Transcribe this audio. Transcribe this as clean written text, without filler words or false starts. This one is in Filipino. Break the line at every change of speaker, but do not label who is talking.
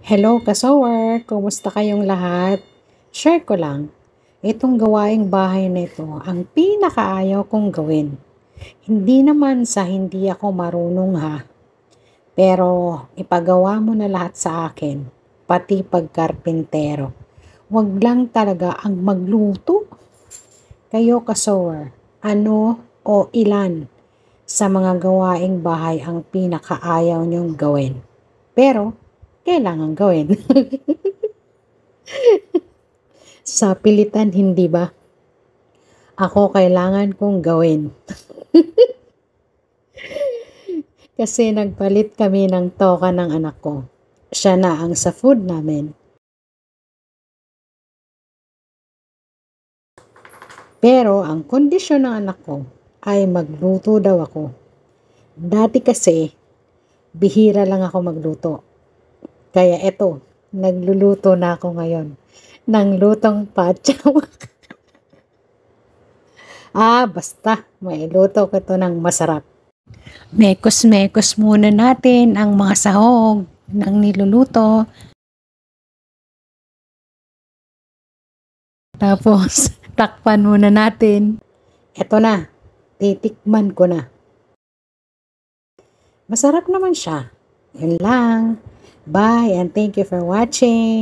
Hello, kasower! Kumusta kayong lahat? Share ko lang, itong gawaing bahay na ito ang pinakaayaw kong gawin. Hindi naman sa hindi ako marunong ha, pero ipagawa mo na lahat sa akin, pati pagkarpintero. Huwag lang talaga ang magluto. Kayo, kasower, ano o ilan sa mga gawaing bahay ang pinakaayaw niyong gawin? Pero, kailangan gawin. Sa pilitan, hindi ba? Ako kailangan kong gawin. Kasi nagpalit kami ng toka ng anak ko. Siya na ang sa food namin. Pero ang kondisyon ng anak ko ay magluto daw ako. Dati kasi, bihira lang ako magluto. Kaya eto, nagluluto na ako ngayon ng lutong patsaw. Basta, mailuto ko ito ng masarap. Mekos-mekos muna natin ang mga sahog ng niluluto. Tapos, takpan muna natin. Ito na, titikman ko na. Masarap naman siya. Yun lang. Bye and thank you for watching.